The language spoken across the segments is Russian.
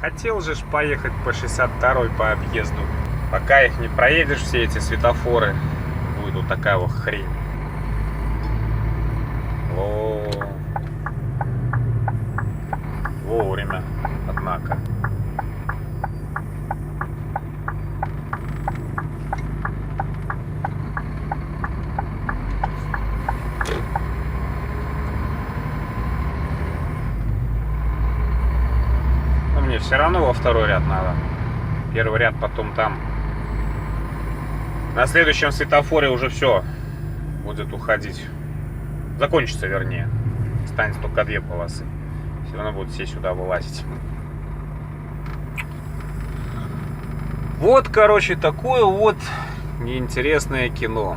Хотел же поехать по 62-й по объезду. Пока их не проедешь, все эти светофоры, будет вот такая вот хрень. Вовремя, однако. Но мне все равно во второй ряд надо. Первый ряд, потом там. На следующем светофоре уже все будет уходить. Закончится, вернее. Останется только 2 полосы. Все равно будут все сюда вылазить. Вот, короче, такое вот неинтересное кино.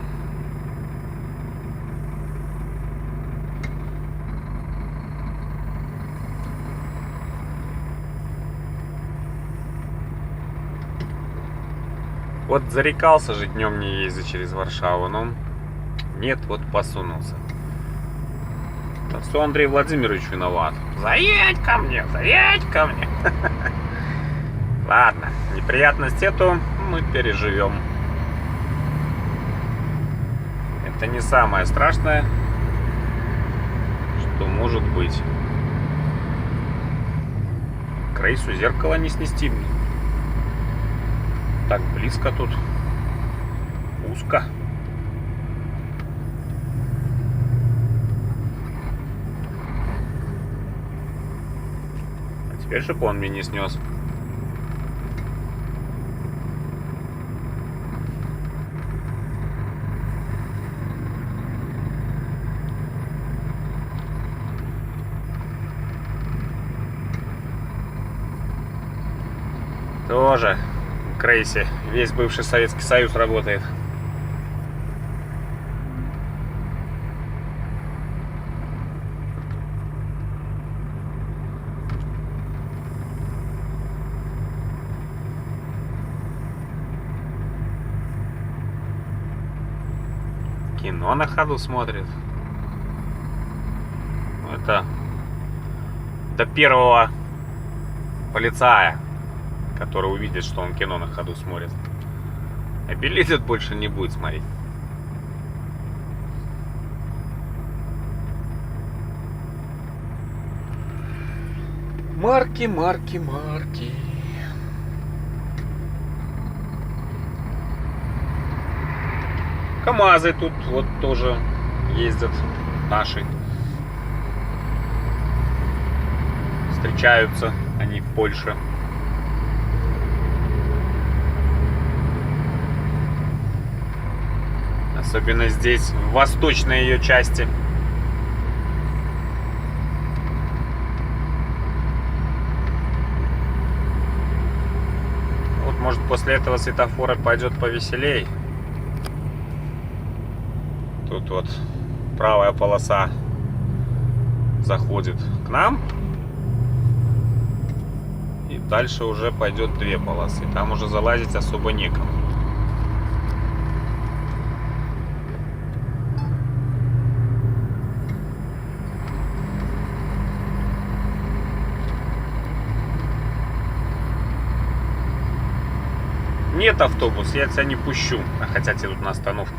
Вот зарекался же днем не ездить через Варшаву, но нет, вот посунулся. Так что Андрей Владимирович виноват. Заедь ко мне, заедь ко мне. Ладно, неприятность эту мы переживем. Это не самое страшное, что может быть. Крейсу зеркало не снести мне. Так близко тут. Узко. А теперь, чтобы он меня не снес. Тоже в Крейсе весь бывший Советский Союз работает. Кино на ходу смотрит. Это до первого полицая, который увидит, что он кино на ходу смотрит. А билет больше не будет смотреть. Марки, марки, марки. КамАЗы тут вот тоже ездят наши. Встречаются они в Польше. Особенно здесь, в восточной ее части. Вот, может, после этого светофора пойдет повеселей. Тут вот правая полоса заходит к нам. И дальше уже пойдет 2 полосы. Там уже залазить особо некому. Нет, автобус, я тебя не пущу. А хотя тебе тут на остановку.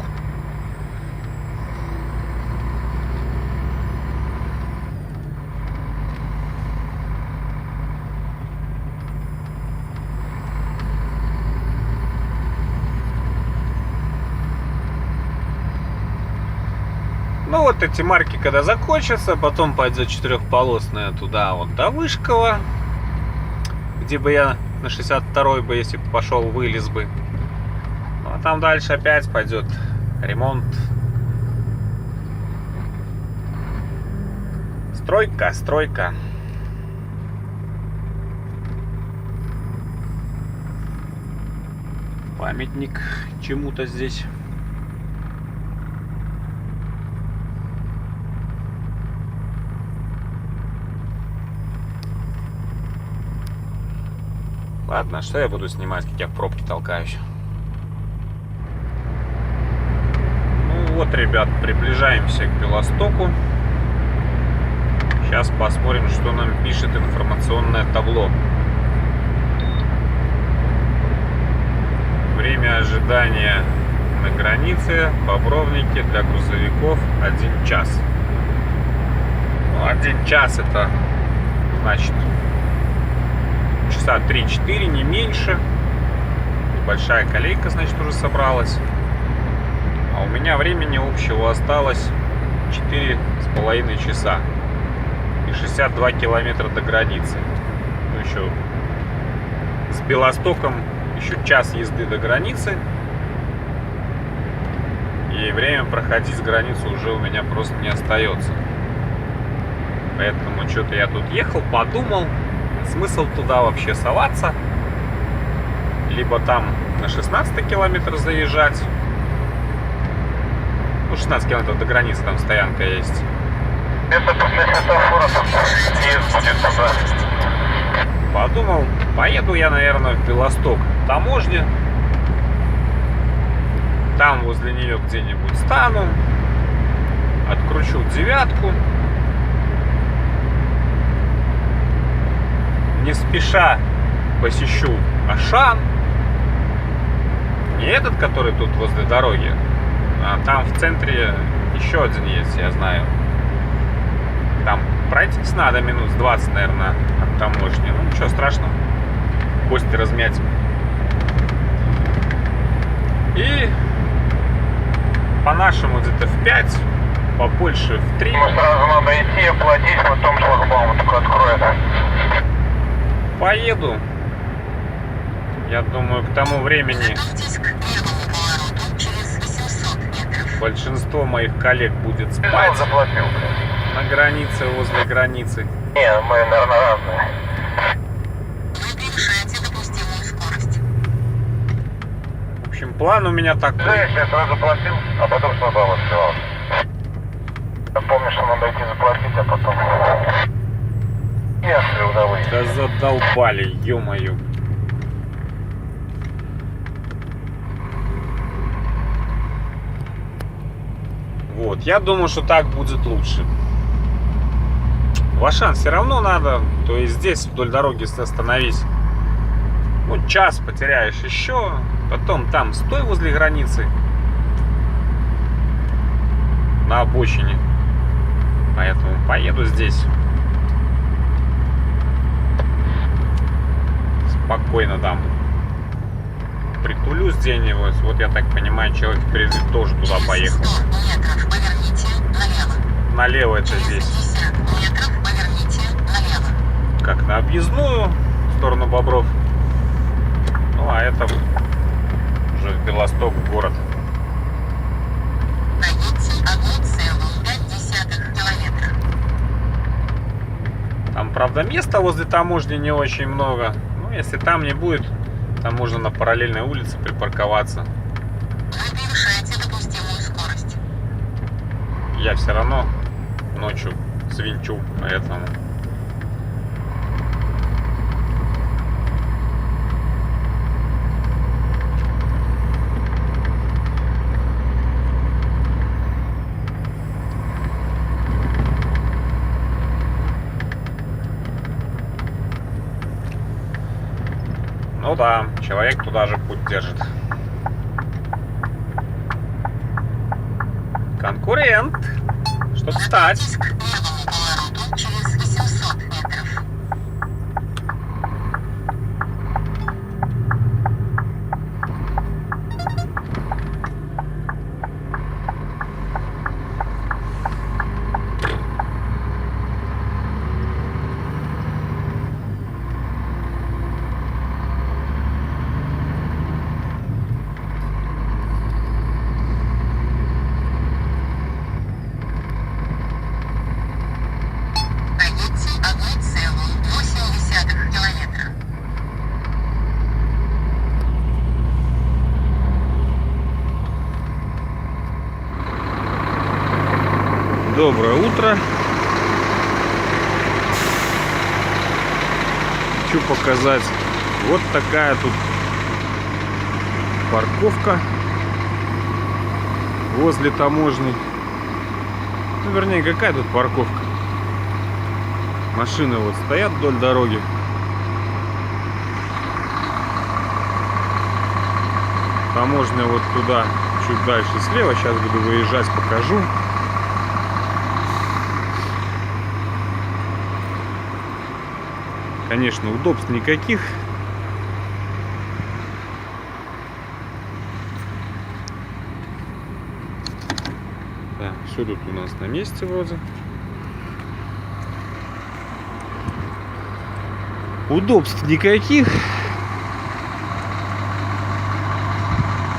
Ну вот эти марки когда закончатся, потом пойдет 4-полосная туда вот до Вышкова, где бы я на 62-й бы, если бы пошел, вылез бы. Ну а там дальше опять пойдет ремонт. Стройка, стройка. Памятник чему-то здесь. Ладно, что я буду снимать, как я в пробке толкаюсь. Ну вот, ребят, приближаемся к Белостоку. Сейчас посмотрим, что нам пишет информационное табло. Время ожидания на границе Бобровники для грузовиков 1 час. Ну, 1 час это значит часа 3-4, не меньше. Большая колейка, значит, уже собралась. А у меня времени общего осталось 4,5 часа и 62 километра до границы. Ну, еще с Белостоком еще час езды до границы. И время проходить границу уже у меня просто не остается. Поэтому что-то я тут ехал, подумал, смысл туда вообще соваться. Либо там на 16 километр заезжать. Ну, 16 километров до границы, там стоянка есть. Подумал, поеду я, наверное, в Белосток к таможне. Там возле нее где-нибудь стану. Откручу 9. Не спеша посещу Ашан. Не этот, который тут возле дороги, а там в центре еще один есть, я знаю. Там пройтись надо минут 20, наверное, от таможни. Ну, ничего страшного. Кости размять. И по-нашему где-то в 5, по Польше в 3. Ему сразу надо идти, оплатить, потом шлагбаум только откроет. Поеду. Я думаю, к тому времени большинство моих коллег будет спать Заплатил. на границе, возле границы. Не, мы, наверное, разные. Вы превышаете допустимую скорость. В общем, план у меня такой. Знаешь, я сразу платил, а потом шлагбаум открывал. Я помню, что надо идти заплатить, а потом... Я открыл, давай. Да задолбали, ё-моё. Вот, я думаю, что так будет лучше. В Ашан все равно надо, то есть здесь вдоль дороги остановись. Ну, час потеряешь еще, потом там стой возле границы. На обочине. Поэтому поеду здесь. Спокойно там притулюсь где-нибудь. Вот я так понимаю, человек впереди тоже туда поехал. 100 метров поверните налево. Налево это здесь. 50 метров поверните налево. Как на объездную в сторону Бобров. Ну а это уже в Белосток, в город. Проедьте 1,5 километра. Там, правда, места возле таможни не очень много. Ну, если там не будет, там можно на параллельной улице припарковаться. Вы превышаете допустимую скорость. Я все равно ночью свинчу, поэтому... Ну да, человек туда же путь держит. Конкурент. Чтобы встать. К левому повороту через 700 метров. Проедьте 1,8 километра. Доброе утро. Хочу показать. Вот такая тут парковка возле таможни. Ну, вернее, какая тут парковка? Машины вот стоят вдоль дороги. таможня вот туда, чуть дальше слева. Сейчас буду выезжать, покажу. Конечно, удобств никаких. Да, все тут у нас на месте вроде. Удобств никаких.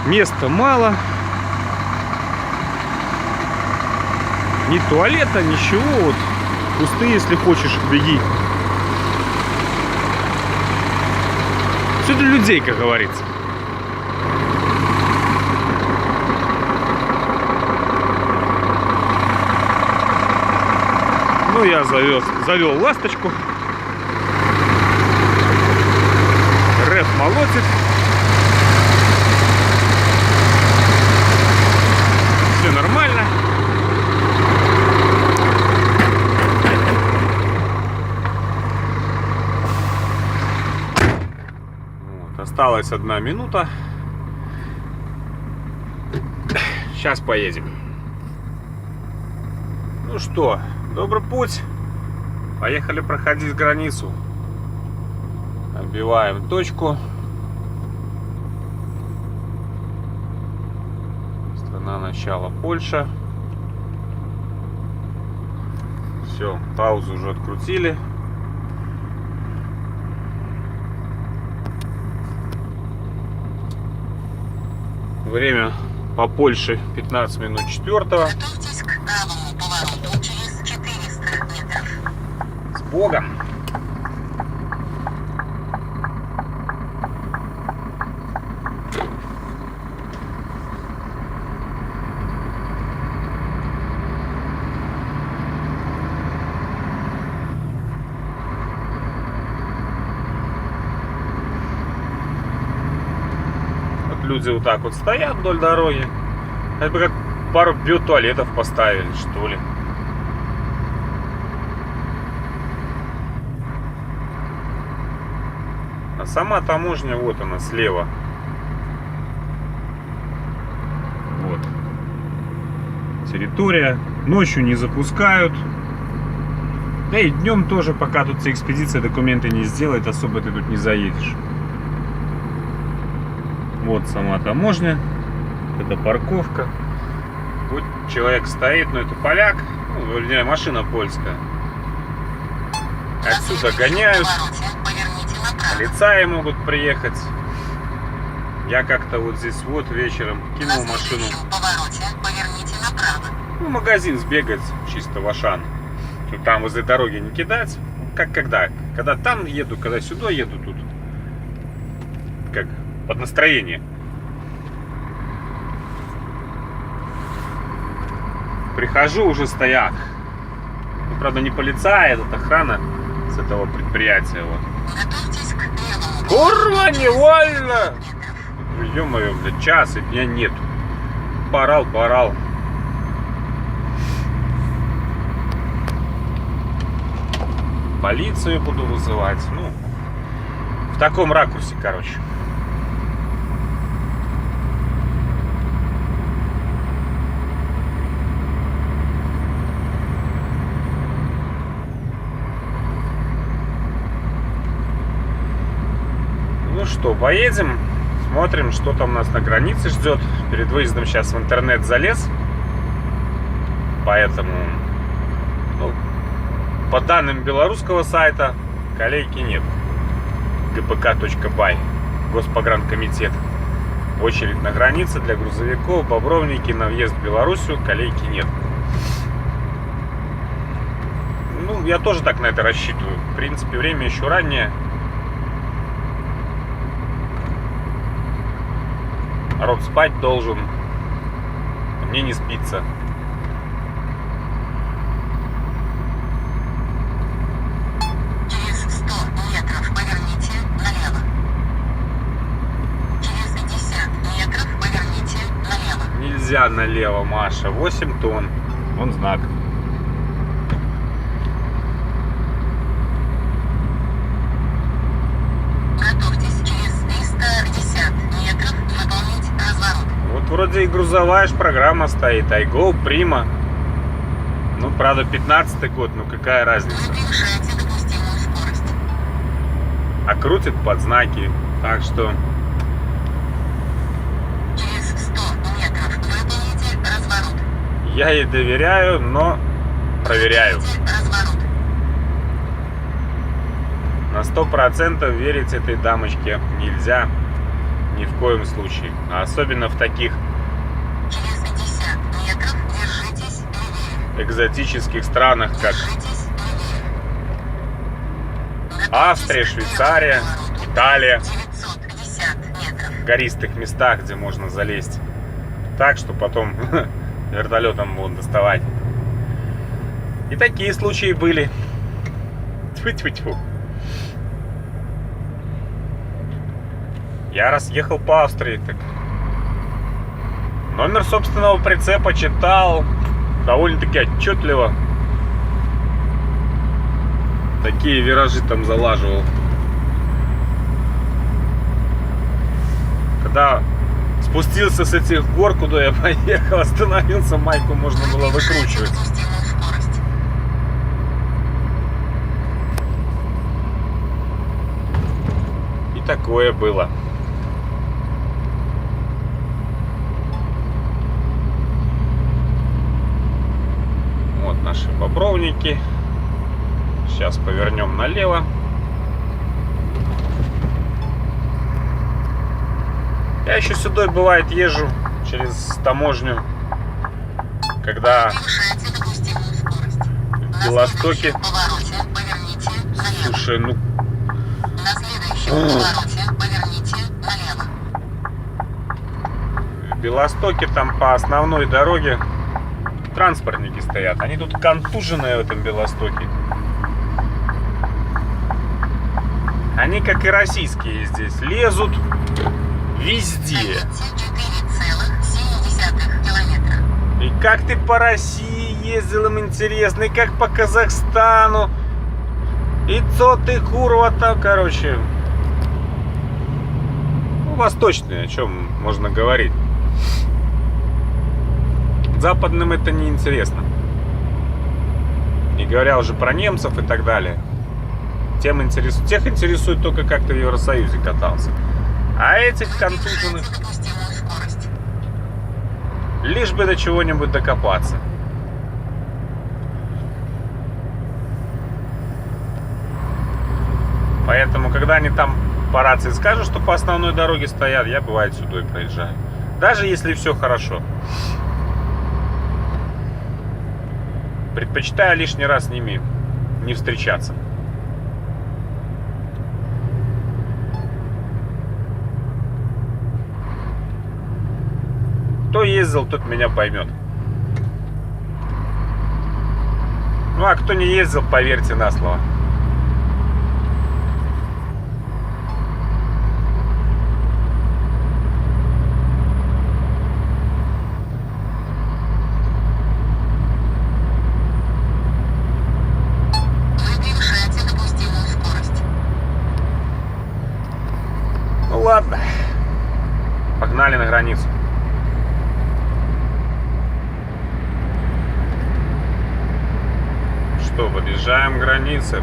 Места мало. Ни туалета, ничего. Вот кусты, если хочешь, беги. Все для людей, как говорится. Ну, я завел ласточку. Рэп молотит. Все нормально. Вот, осталась 1 минута. Сейчас поедем. Ну что, добрый путь. Поехали проходить границу. Отбиваем точку. Страна начала Польша. Все, паузу уже открутили. Время по Польше 15 минут 4-го. Готовьтесь к правому повороту через 400 метров. С Богом! Люди вот так вот стоят вдоль дороги. Это бы как пару биотуалетов поставили, что ли. А сама таможня, вот она, слева. Вот. Территория. Ночью не запускают. Да и днем тоже, пока тут вся экспедиция документы не сделает, особо ты тут не заедешь. Вот сама таможня. Это парковка. Вот человек стоит, но это поляк. Ну, вернее, машина польская. Отсюда гоняют. Полицаи могут приехать. Я как-то вот здесь вот вечером кинул машину. Ну, в магазин сбегать, чисто в Ашан. Чтобы там возле дороги не кидать. Как когда? Когда там еду, когда сюда еду, тут. Как под настроение. Прихожу, уже стоят. Ну, правда, не полицаи, это охрана с этого предприятия. Вот. Курва, невольно! Ё-моё, блядь, час и дня нет. Порал. Полицию буду вызывать. Ну, в таком ракурсе, короче. Ну что, поедем, смотрим, что там у нас на границе ждет. Перед выездом сейчас в интернет залез, поэтому, ну, по данным белорусского сайта, колейки нет. gpk.by, Госпогранкомитет. Очередь на границе для грузовиков, Бобровники, на въезд в Белоруссию, колейки нет. Ну, я тоже так на это рассчитываю. В принципе, время еще раннее. Народ спать должен. Мне не спится. Через 100 метров поверните налево. Через 50 метров поверните налево. Нельзя налево, Маша. 8 тонн. Вон знак. Готовьтесь через 350 метров выполнить разворот. вроде и грузовая ж программа стоит. iGo, Prima. Ну, правда, 15-й год, ну какая разница. Вы превышаете допустимую скорость. А крутит под знаки. Так что Через 100 метров выполните разворот. я ей доверяю, но проверяю. Разворот. На 100% верить этой дамочке нельзя ни в коем случае. А особенно в таких Через 50 метров держитесь левее. экзотических странах, как Держитесь левее. Австрия, Швейцария, Италия. 950 метров. В гористых местах, где можно залезть так, что потом вертолетом будут доставать. И такие случаи были. Тьфу-тьфу-тьфу. Я раз ехал по Австрии, так номер собственного прицепа читал довольно-таки отчетливо. Такие виражи там залаживал. Когда спустился с этих гор, куда я поехал, остановился, майку можно было выкручивать. Допустимую скорость. И такое было. Вот наши бобровники. Сейчас повернем налево. Я еще сюда, бывает, езжу через таможню, когда Превышаете допустимую скорость. в Белостоке. На следующем повороте поверните налево. Слушай, ну На следующем повороте поверните налево. в Белостоке там по основной дороге транспортники стоят. Они тут контуженные в этом Белостоке. Они, как и российские здесь, лезут везде. Отметьте 4,7 километра. И как ты по России ездил, им интересно, и как по Казахстану. И что ты, курва, там, короче. Ну, восточные, о чем можно говорить. Западным это не интересно. Не говоря уже про немцев и так далее. Тех интересует только, как ты в Евросоюзе катался. А этих контуженных Превышаете допустимую скорость. лишь бы до чего-нибудь докопаться. Поэтому, когда они там по рации скажут, что по основной дороге стоят, я бывает сюда и проезжаю. Даже если все хорошо. Предпочитаю лишний раз с ними не встречаться. Кто ездил, тот меня поймет. Ну а кто не ездил, поверьте на слово. Вы превышаете допустимую скорость. Ну ладно. Погнали на границу. Что, подъезжаем к границе.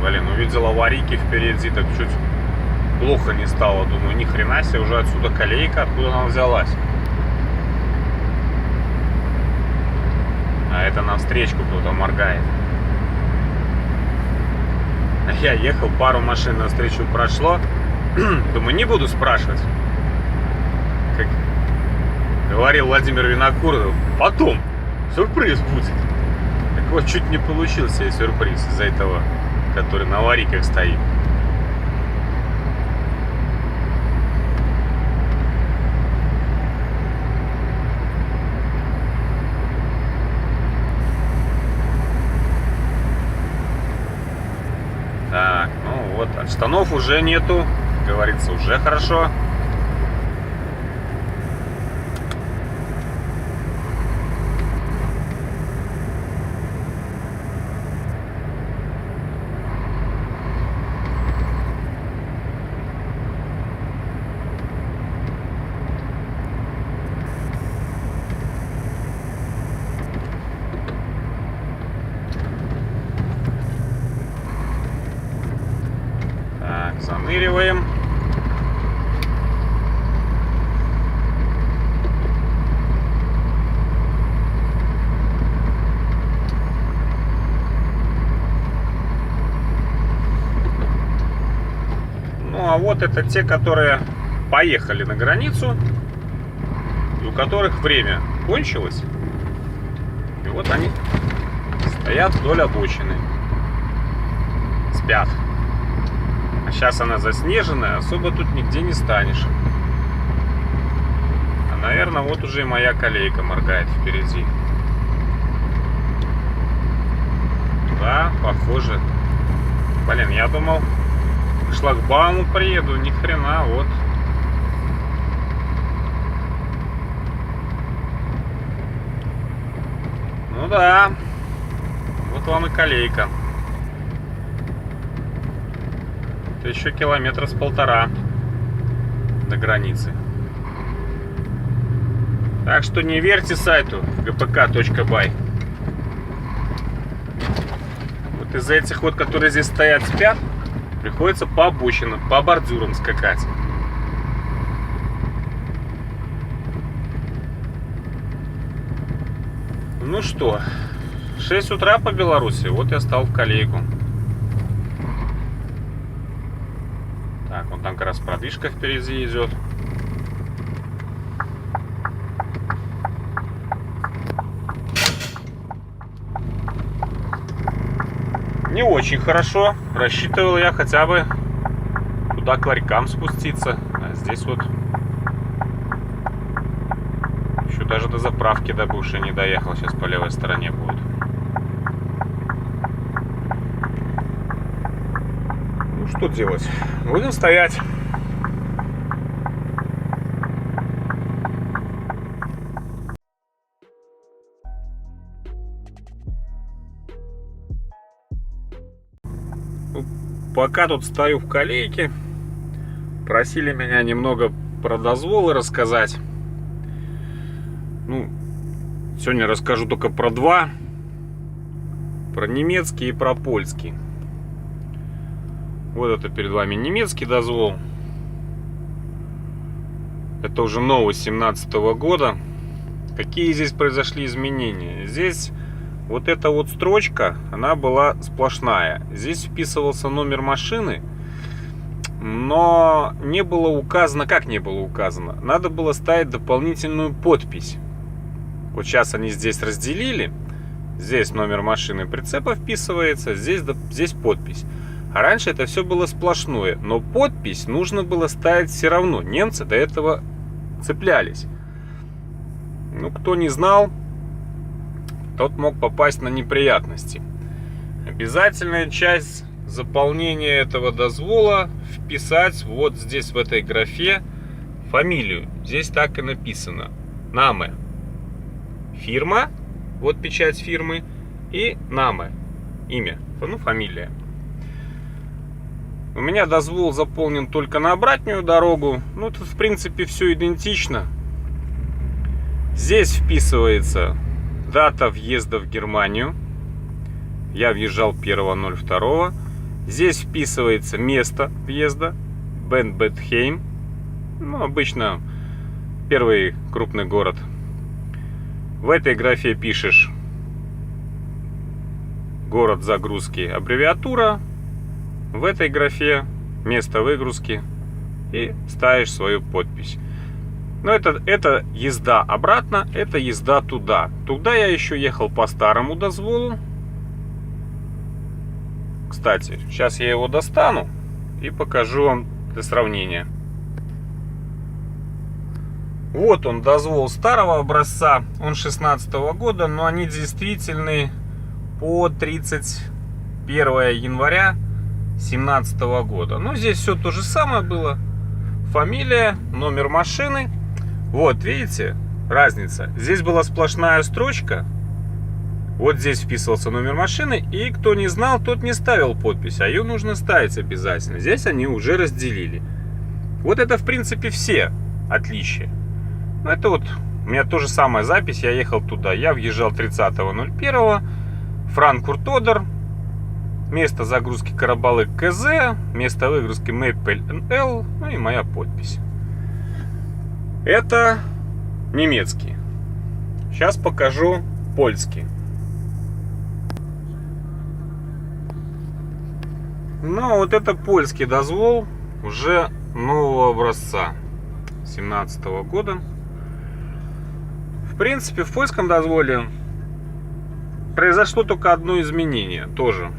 Блин, увидел аварийки впереди, так чуть плохо не стало. Думаю, ни хрена себе, уже отсюда колейка, откуда она взялась. А это навстречку кто-то моргает. А я ехал, пару машин навстречу прошло. Думаю, не буду спрашивать. Как говорил Владимир Винокуров, потом сюрприз будет. Так вот, чуть не получился и сюрприз из-за этого, который на аварийках стоит. Так, ну вот, от штанов уже нету, как говорится, уже хорошо. сворачиваем. Ну, а вот это те, которые поехали на границу, и у которых время кончилось. И вот они стоят вдоль обочины. Спят. А сейчас она заснеженная, особо тут нигде не станешь. А, наверное, вот уже и моя колейка моргает впереди. Да, похоже. Блин, я думал, к шлагбауму приеду, ни хрена, вот. Ну да, вот вам и колейка. Это еще километра с полтора до границы. Так что не верьте сайту gpk.by. Вот из этих вот, которые здесь стоят, спят, приходится по обочинам, по бордюрам скакать. Ну что, 6 утра по Беларуси, вот я стал в колейку. Так, вон там как раз продвижка впереди идет. Не очень хорошо. Рассчитывал я хотя бы туда к ларькам спуститься. А здесь вот еще даже до заправки до бывшей не доехал. Сейчас по левой стороне будет. Ну что делать? Будем стоять. Пока тут стою в колейке, просили меня немного про дозволы рассказать. Ну, сегодня расскажу только про два. Про немецкий и про польский. Вот это перед вами немецкий дозвол. Это уже новость 2017 года. Какие здесь произошли изменения? Здесь вот эта вот строчка, она была сплошная. Здесь вписывался номер машины, но не было указано, как не было указано. Надо было ставить дополнительную подпись. Вот сейчас они здесь разделили. Здесь номер машины прицепа вписывается, здесь подпись. А раньше это все было сплошное, но подпись нужно было ставить все равно. Немцы до этого цеплялись. Ну, кто не знал, тот мог попасть на неприятности. Обязательная часть заполнения этого дозвола вписать вот здесь в этой графе фамилию. Здесь так и написано. Наме. Фирма. Вот печать фирмы. И наме. Имя. Ну, фамилия. У меня дозвол заполнен только на обратную дорогу. Ну, тут в принципе все идентично. Здесь вписывается дата въезда в Германию. Я въезжал 1.02. Здесь вписывается место въезда. Бен-Бетхейм. Ну, обычно первый крупный город. В этой графе пишешь город загрузки, аббревиатура. В этой графе место выгрузки. И ставишь свою подпись. Но это езда обратно, это езда туда. Туда я еще ехал по старому дозволу. Кстати, сейчас я его достану и покажу вам для сравнения. Вот он, дозвол старого образца. Он 2016 года, но они действительны по 31 января 2017 года. Ну, здесь все то же самое было. Фамилия, номер машины. Вот, видите, разница. Здесь была сплошная строчка. Вот здесь вписывался номер машины. И кто не знал, тот не ставил подпись. А ее нужно ставить обязательно. Здесь они уже разделили. Вот это, в принципе, все отличия. Ну, это вот у меня тоже самая запись. Я ехал туда. Я въезжал 30.01. Франкфурт-Одер. место загрузки Карабалык КЗ, место выгрузки Maple NL, ну и моя подпись. Это немецкий. Сейчас покажу польский. Ну, вот это польский дозвол уже нового образца 2017 года. В принципе, в польском дозволе произошло только одно изменение тоже.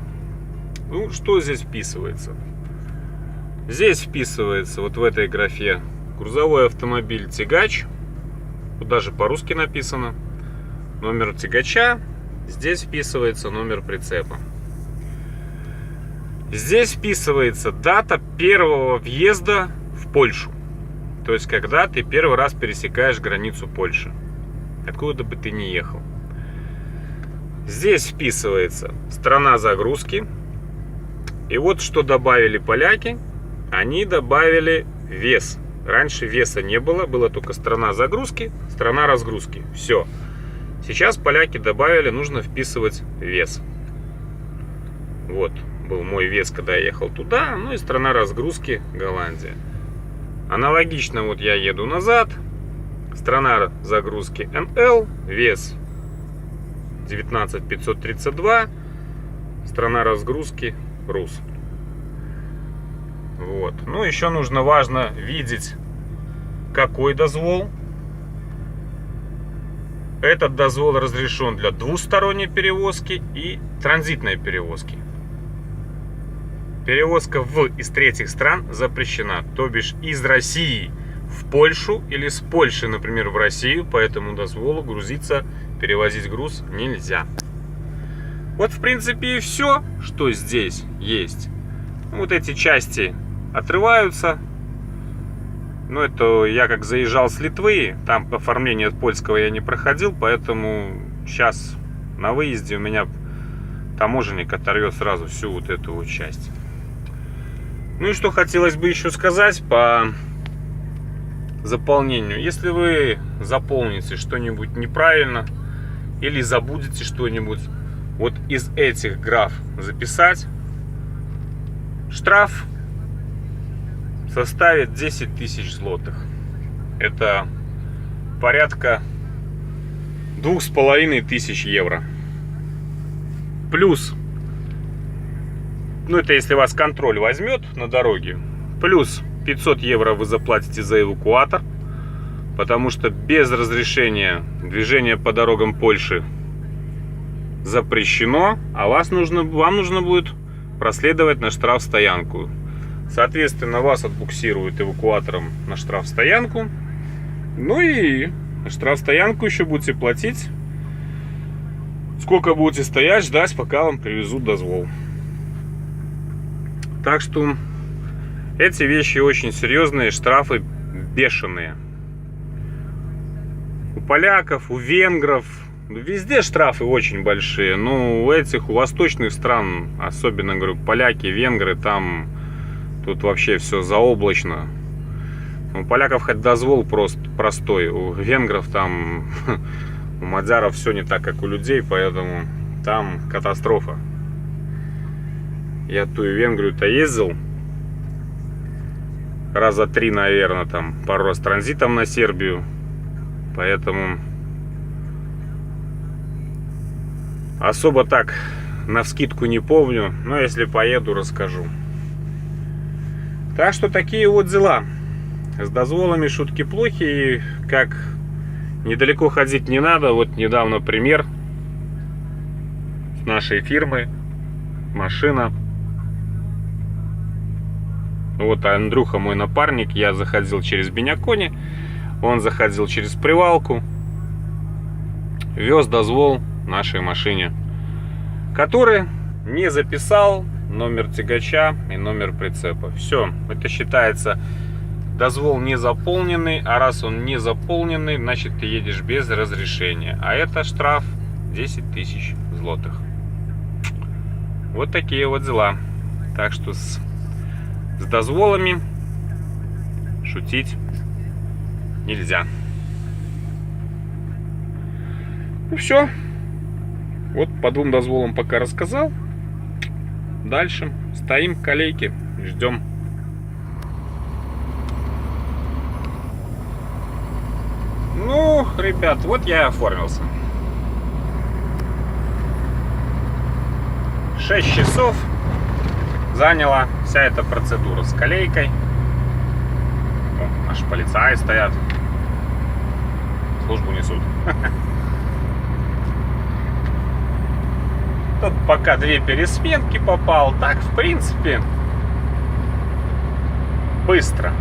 Ну, что здесь вписывается? Здесь вписывается вот в этой графе грузовой автомобиль тягач. Вот даже по-русски написано. Номер тягача. Здесь вписывается номер прицепа. Здесь вписывается дата первого въезда в Польшу. То есть, когда ты первый раз пересекаешь границу Польши. Откуда бы ты ни ехал. Здесь вписывается страна загрузки. И вот что добавили поляки. Они добавили вес. Раньше веса не было. Была только страна загрузки, страна разгрузки. Все. Сейчас поляки добавили, нужно вписывать вес. Вот. Был мой вес, когда я ехал туда. Ну и страна разгрузки Голландия. Аналогично вот я еду назад. Страна загрузки NL. Вес 19532. Страна разгрузки РУС. Вот. Ну еще нужно важно видеть, какой дозвол. Этот дозвол разрешен для двусторонней перевозки и транзитной перевозки. Перевозка из третьих стран запрещена, то бишь из России в Польшу или с Польши, например, в Россию. По этому дозволу грузиться, перевозить груз нельзя. Вот в принципе и все, что здесь есть. Вот эти части отрываются. Но это я как заезжал с Литвы, там оформление польского я не проходил, поэтому сейчас на выезде у меня таможенник оторвет сразу всю вот эту вот часть. Ну и что хотелось бы еще сказать по заполнению. Если вы заполните что-нибудь неправильно или забудете что-нибудь, вот из этих граф записать, штраф составит 10 тысяч злотых. Это порядка 2500 евро. Плюс, ну это если вас контроль возьмет на дороге, плюс 500 евро вы заплатите за эвакуатор, потому что без разрешения движение по дорогам Польши запрещено, а вам нужно будет проследовать на штрафстоянку. Соответственно, вас отбуксируют эвакуатором на штрафстоянку. Ну и на штрафстоянку еще будете платить. Сколько будете стоять, ждать, пока вам привезут дозвол. Так что эти вещи очень серьезные, штрафы бешеные. У поляков, у венгров, везде штрафы очень большие. Но у этих, у восточных стран, особенно, говорю, поляки, венгры, там тут вообще все заоблачно. У поляков хоть дозвол простой, у венгров там, у мадяров все не так, как у людей, поэтому там катастрофа. Я ту и Венгрию-то ездил раза 3, наверное, там пару раз транзитом на Сербию, поэтому особо так навскидку не помню, но если поеду, расскажу. Так что такие вот дела. С дозволами шутки плохи, и как недалеко ходить не надо. Вот недавно пример с нашей фирмы. Машина. Вот Андрюха, мой напарник, я заходил через Бенякони, он заходил через Привалку, вез дозвол нашей машине, который не записал номер тягача и номер прицепа. Все, это считается дозвол не заполненный, а раз он не заполненный, значит ты едешь без разрешения, а это штраф 10 тысяч злотых. Вот такие вот дела. Так что с дозволами шутить нельзя. Ну все. Вот по двум дозволам пока рассказал. дальше. Стоим в колейке, ждем. Ну, ребят, вот я и оформился. 6 часов заняла вся эта процедура с колейкой. О, наши полицаи стоят. Службу несут. Тут пока 2 пересменки попал. Так, в принципе, быстро.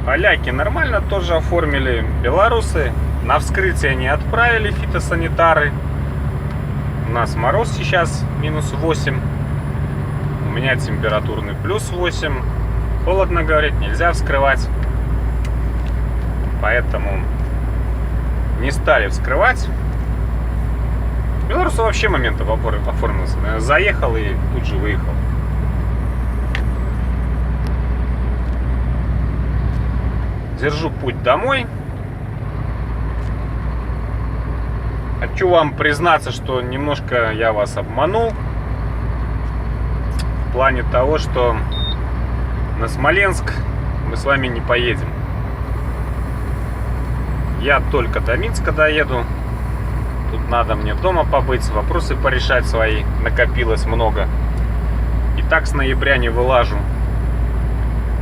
Поляки нормально тоже оформили. Белорусы на вскрытие не отправили фитосанитары. У нас мороз сейчас -8. У меня температурный +8. Холодно, говорит, нельзя вскрывать. Поэтому не стали вскрывать. Белорус вообще моментов оформился. Заехал и тут же выехал. Держу путь домой. Хочу вам признаться, что немножко я вас обманул. В плане того, что на Смоленск мы с вами не поедем. Я только до Минска доеду. Тут надо мне дома побыть, вопросы порешать свои. Накопилось много. И так с ноября не вылажу.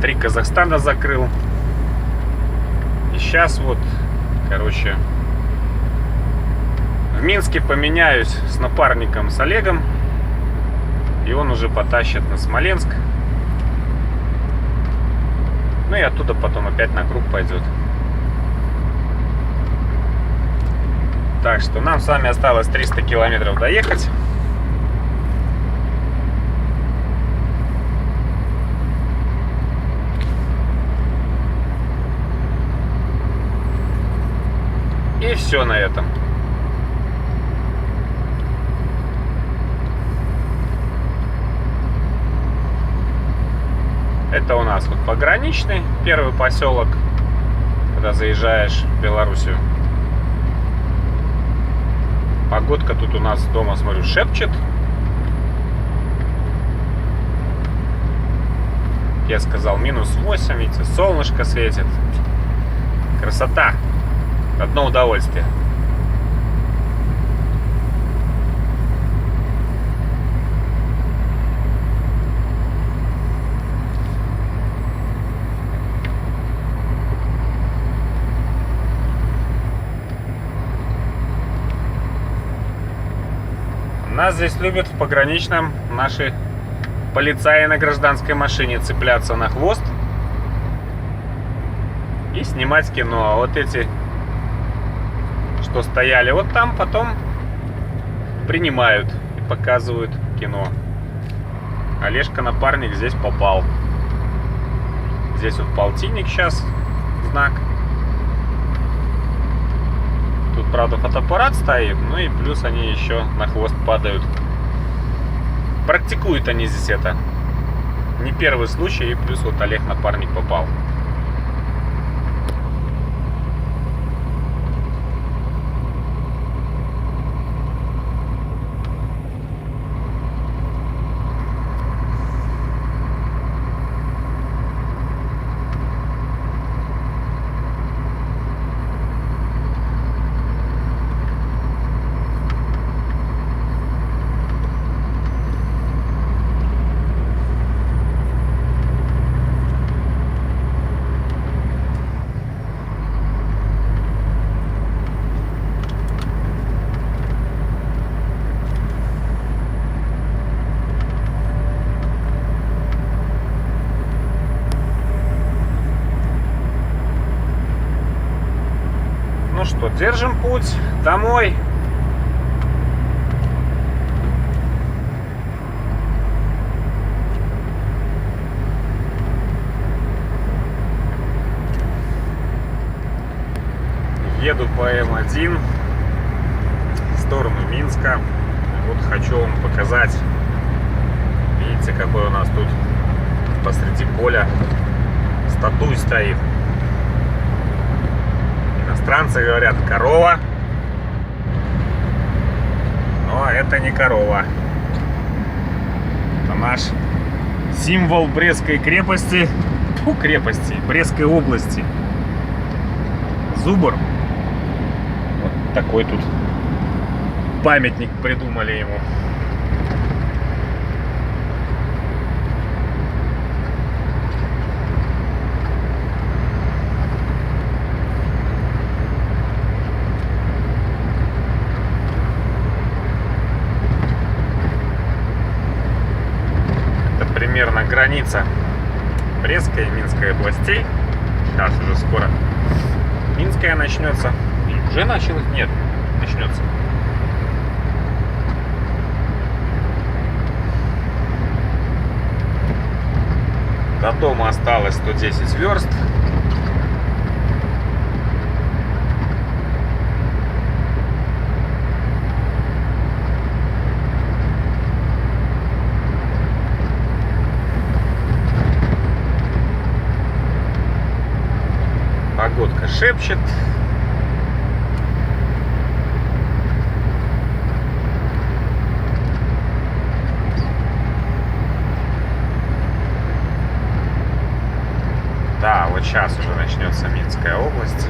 3 Казахстана закрыл. И сейчас вот, короче, в Минске поменяюсь с напарником, с Олегом. И он уже потащит на Смоленск. Ну и оттуда потом опять на круг пойдет. Так что нам с вами осталось 300 километров доехать. И все на этом. Это у нас вот пограничный первый поселок, когда заезжаешь в Белоруссию. Погодка тут у нас дома, смотрю, шепчет. Я сказал -8, видите, солнышко светит. Красота. Одно удовольствие. Нас здесь любят в пограничном наши полицаи на гражданской машине цепляться на хвост и снимать кино. А вот эти, что стояли вот там, потом принимают и показывают кино. Олежка, напарник, здесь попал. Здесь вот полтинник сейчас, знак. Тут, правда, фотоаппарат стоит, ну и плюс они еще на хвост падают. Практикуют они здесь это. Не первый случай, и плюс вот Олег, напарник, попал. Ну что, держим путь домой. Еду по М1 в сторону Минска. Вот хочу вам показать. Видите, какой у нас тут посреди поля статуй стоит. Иностранцы говорят корова, но это не корова. наш символ Брестской крепости, Брестской области. Зубр. Вот такой тут памятник придумали ему. Это примерно граница Брестской и Минской областей. Сейчас уже скоро Минская начнется. Или уже началась? Нет, начнется. До дома осталось 110 верст. Погодка шепчет. Да, вот сейчас уже начнется Минская область.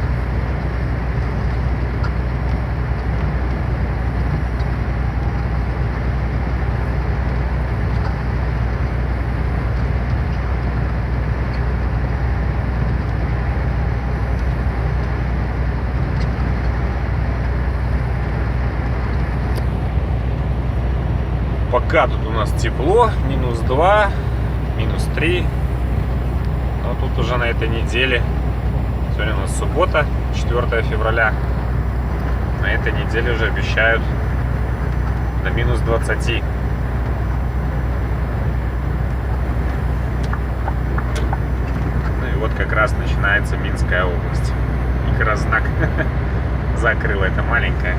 Пока тут у нас тепло, -2, -3. Но тут уже на этой неделе, сегодня у нас суббота, 4 февраля, на этой неделе уже обещают до -20. Ну и вот как раз начинается Минская область. И как раз знак закрыла это маленькое.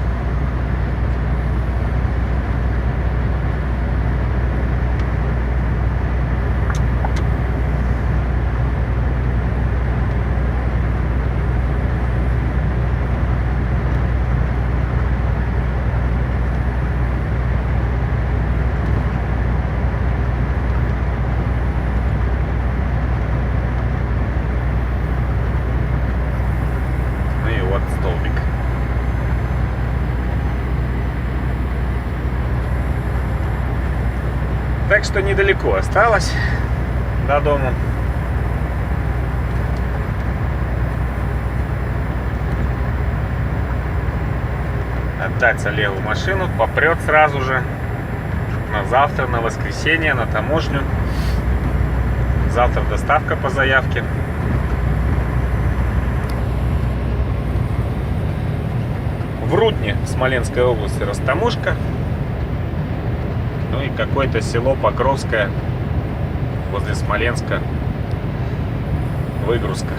Так что недалеко осталось до дома. Отдать Олегу машину, попрет сразу же на завтра, на воскресенье, на таможню. Завтра доставка по заявке. В Рудне, в Смоленской области, растаможка. Ну и какое-то село Покровское возле Смоленска выгрузка.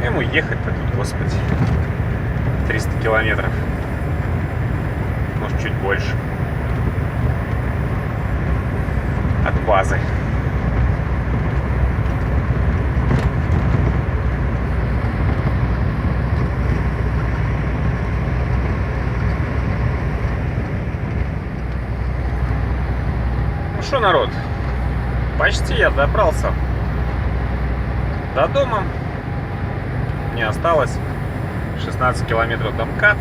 Ему ехать-то тут, господи, 300 километров, может чуть больше от базы. Что, народ, почти я добрался до дома. Мне осталось 16 километров до МКАД.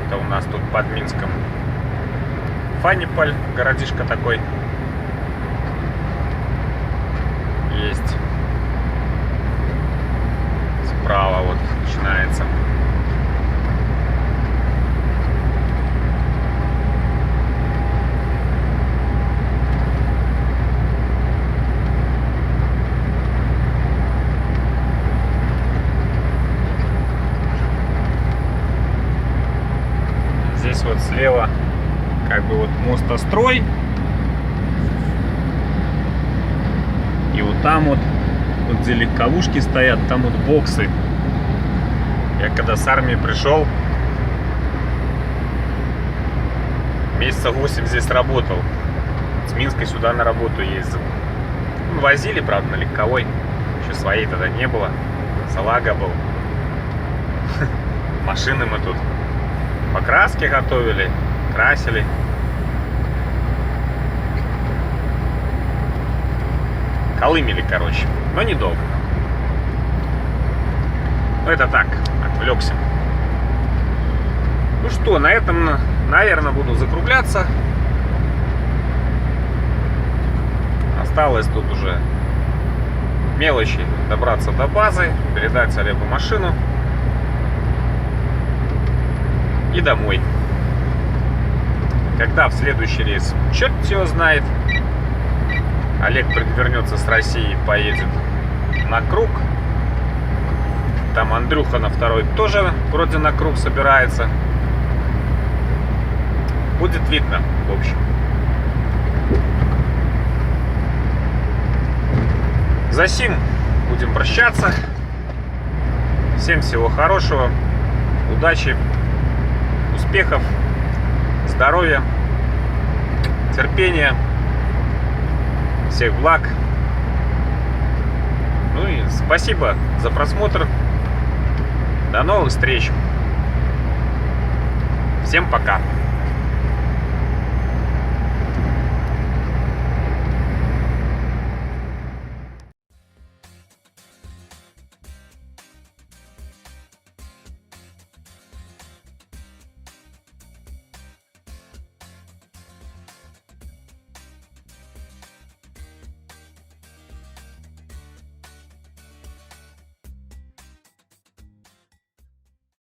Это у нас тут под Минском Фаниполь, городишко такой есть. Справа вот начинается. Здесь вот слева как бы вот мостострой. И вот там вот где легковушки стоят, там вот боксы. Я когда с армии пришел, месяца 8 здесь работал. С Минска сюда на работу ездил. Ну, возили, правда, на легковой. Еще своей тогда не было. Салага был. Машины мы тут покраски готовили, красили. Колымели, короче. Но недолго. Ну это так, отвлекся. Ну что, на этом, наверное, буду закругляться. Осталось тут уже мелочи добраться до базы, передать Олегу машину и домой. Когда в следующий рейс, черт его знает. Олег вернется с России, поедет на круг. Там Андрюха на второй тоже вроде на круг собирается. Будет видно, в общем. За сим будем прощаться. Всем всего хорошего, удачи, успехов, здоровья, терпения, всех благ. Ну и спасибо за просмотр. До новых встреч. Всем пока.